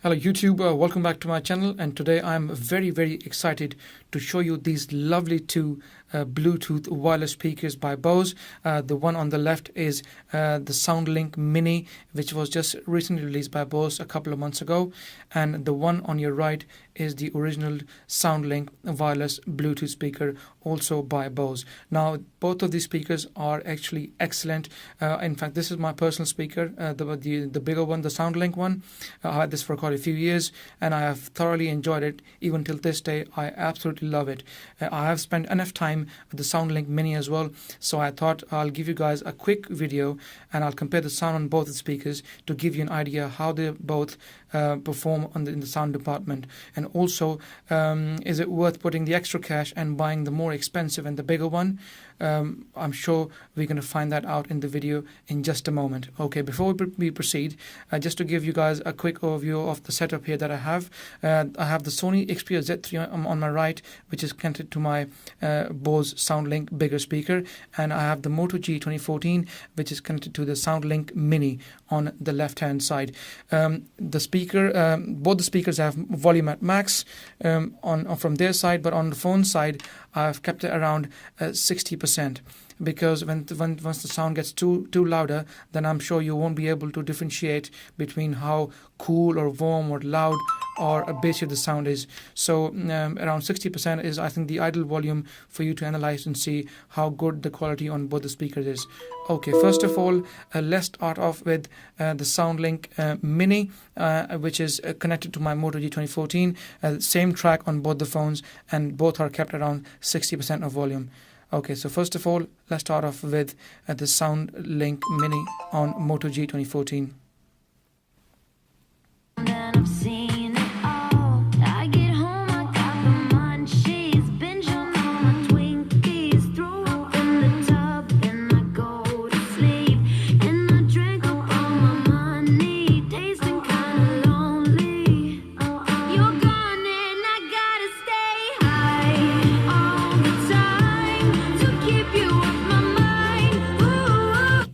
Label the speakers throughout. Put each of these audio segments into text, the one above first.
Speaker 1: Hello YouTube, welcome back to my channel, and today I'm very excited to show you these lovely two Bluetooth wireless speakers by Bose. The one on the left is the SoundLink Mini, which was just recently released by Bose a couple of months ago, and the one on your right is the original SoundLink wireless Bluetooth speaker, also by Bose. Now both of these speakers are actually excellent. In fact, this is my personal speaker, the bigger one, the SoundLink one. I had this for quite a few years and I have thoroughly enjoyed it. Even till this day, I absolutely love it. I have spent enough time with the SoundLink Mini as well, so I thought I'll give you guys a quick video and I'll compare the sound on both the speakers to give you an idea how they both perform in the sound department, and also is it worth putting the extra cash and buying the more expensive and the bigger one. I'm sure we're going to find that out in the video in just a moment. Okay, before we proceed, just to give you guys a quick overview of the setup here that I have the Sony Xperia Z3 on my right, which is connected to my Bose SoundLink bigger speaker, and I have the Moto G 2014, which is connected to the SoundLink Mini on the left hand side. Both the speakers have volume at max from their side, but on the phone side I've kept it around 60%, because once the sound gets too louder, then I'm sure you won't be able to differentiate between how cool or warm or loud or bassy the sound is. So around 60% is, I think, the ideal volume for you to analyze and see how good the quality on both the speakers is. Okay, first of all, let's start off with the SoundLink Mini, which is connected to my Moto G 2014. Same track on both the phones, and both are kept around 60% of volume. Okay, so first of all, let's start off with the SoundLink Mini on Moto G 2014.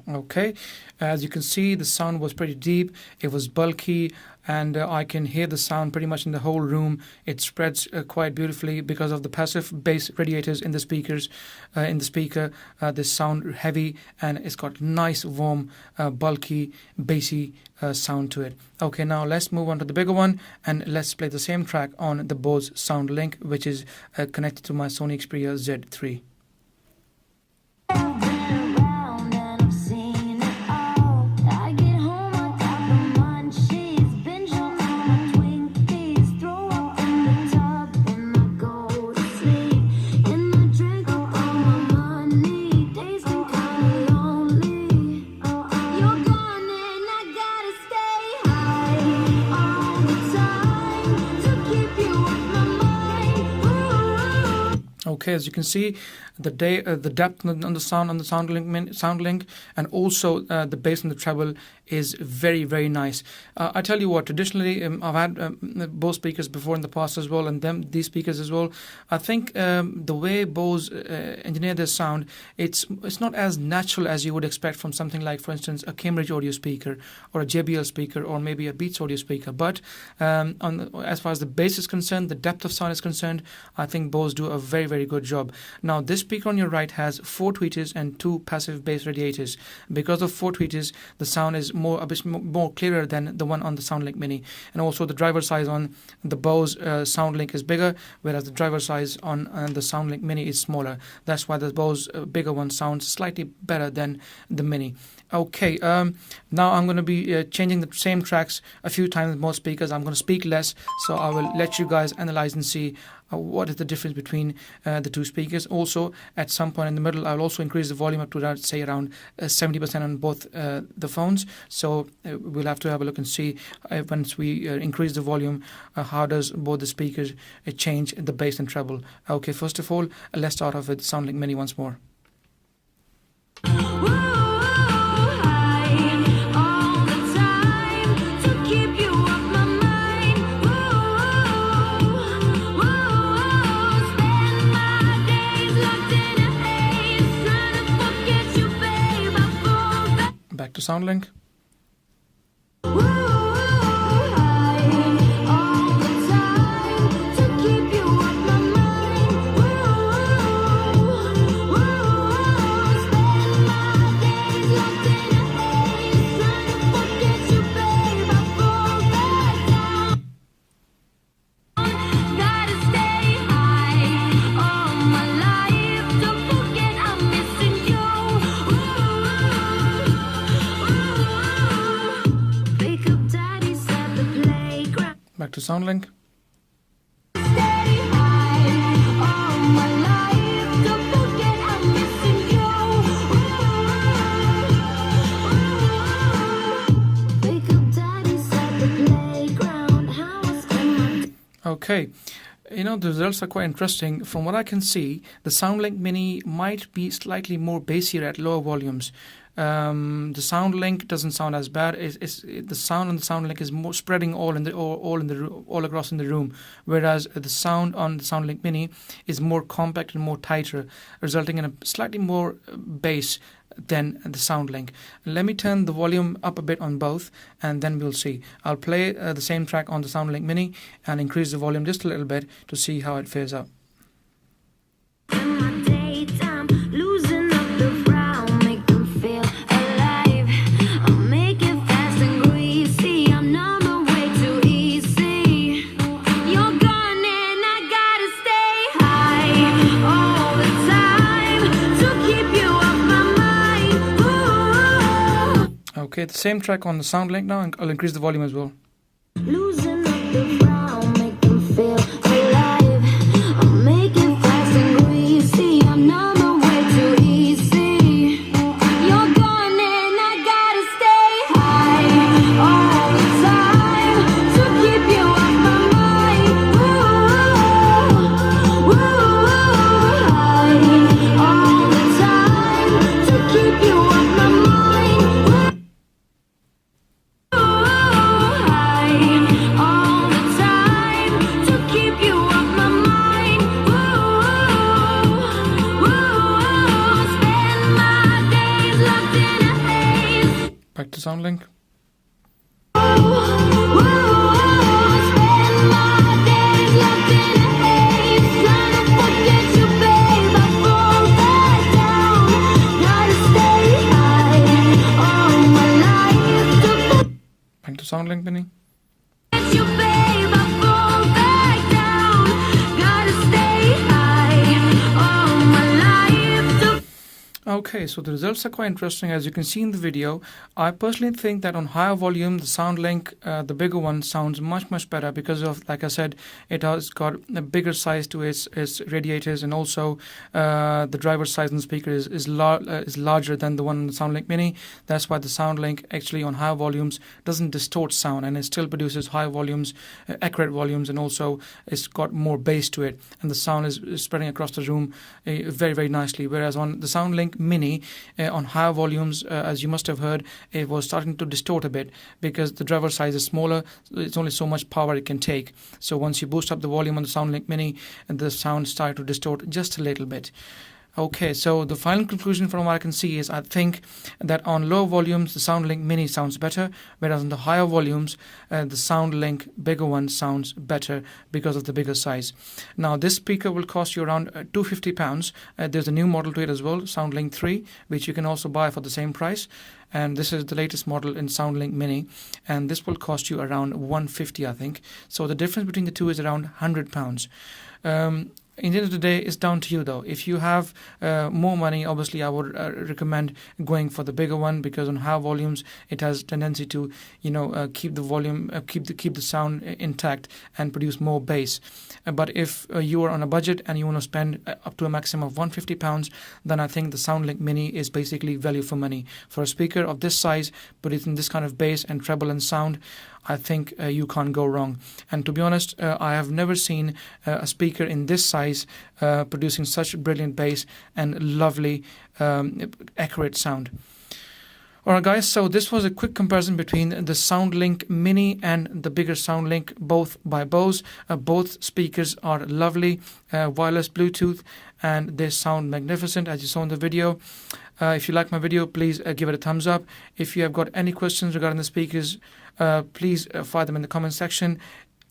Speaker 1: Okay, as you can see, the sound was pretty deep, it was bulky, and I can hear the sound pretty much in the whole room. It spreads quite beautifully because of the passive bass radiators in the speakers. In the speaker, they sound heavy, and it's got nice, warm, bulky, bassy sound to it. Okay, now let's move on to the bigger one, and let's play the same track on the Bose SoundLink, which is connected to my Sony Xperia Z3. Okay, as you can see, the depth on the sound on the SoundLink, and also the bass and the treble is very nice. I tell you what, traditionally I've had Bose speakers before in the past as well, and these speakers as well. I think the way Bose engineer their sound, it's not as natural as you would expect from something like, for instance, a Cambridge audio speaker or a JBL speaker or maybe a Beats audio speaker. But as far as the bass is concerned, the depth of sound is concerned, I think Bose do a very good job. Now this speaker on your right has 4 tweeters and 2 passive bass radiators. Because of 4 tweeters, the sound is a bit more clearer than the one on the SoundLink Mini, and also the driver size on the Bose SoundLink is bigger, whereas the driver size on the SoundLink Mini is smaller. That's why the Bose bigger one sounds slightly better than the Mini. Okay, now I'm going to be changing the same tracks a few times with more speakers. I'm going to speak less, so I will let you guys analyze and see what is the difference between the two speakers. Also, at some point in the middle, I'll also increase the volume up to around 70% on both the phones. So we'll have to have a look and see once we increase the volume, how does both the speakers change the bass and treble. Okay, first of all, let's start off with SoundLink Mini once more. Back to SoundLink. Back to SoundLink. Okay, you know, the results are quite interesting. From what I can see, the SoundLink Mini might be slightly more bassier at lower volumes. The SoundLink doesn't sound as bad. The sound on the SoundLink is more spreading all across in the room, whereas the sound on the SoundLink Mini is more compact and more tighter, resulting in a slightly more bass than the SoundLink. Let me turn the volume up a bit on both, and then we'll see. I'll play the same track on the SoundLink Mini and increase the volume just a little bit to see how it fares out. Okay, the same track on the SoundLink now, and I'll increase the volume as well. Losing up the ground, make them feel alive. I'm making fast and greasy. I'm number way too easy. You're gone and I gotta stay high all the time to keep you off my mind. High all the time to keep you off my mind. Back to SoundLink. Back to SoundLink, Benny. Okay, so the results are quite interesting. As you can see in the video, I personally think that on higher volume, the SoundLink, the bigger one, sounds much better because of, like I said, it has got a bigger size to its radiators, and also the driver's size on the speaker is larger than the one on the SoundLink Mini. That's why the SoundLink actually on higher volumes doesn't distort sound, and it still produces high volumes, accurate volumes, and also it's got more bass to it, and the sound is spreading across the room very nicely. Whereas on the SoundLink Mini, on higher volumes, as you must have heard, it was starting to distort a bit because the driver size is smaller. It's only so much power it can take. So once you boost up the volume on the SoundLink Mini, the sound started to distort just a little bit. Okay, so the final conclusion from what I can see is I think that on low volumes the SoundLink Mini sounds better, whereas on the higher volumes the SoundLink bigger one sounds better because of the bigger size. Now this speaker will cost you around £250. There's a new model to it as well, SoundLink 3, which you can also buy for the same price. And this is the latest model in SoundLink Mini, and this will cost you around £150, I think. So the difference between the two is around £100. In the end of the day, it's down to you though. If you have more money, obviously I would recommend going for the bigger one, because on high volumes it has tendency to keep the volume, keep the sound intact and produce more bass. But if you are on a budget and you want to spend up to a maximum of £150, then I think the SoundLink Mini is basically value for money. For a speaker of this size, producing this kind of bass and treble and sound, I think you can't go wrong. And to be honest, I have never seen a speaker in this size producing such brilliant bass and lovely, accurate sound. Alright guys, so this was a quick comparison between the SoundLink Mini and the bigger SoundLink, both by Bose. Both speakers are lovely, wireless Bluetooth, and they sound magnificent as you saw in the video. If you like my video, please give it a thumbs up. If you have got any questions regarding the speakers, please fire them in the comment section.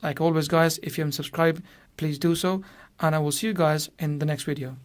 Speaker 1: Like always guys, if you haven't subscribed, please do so, and I will see you guys in the next video.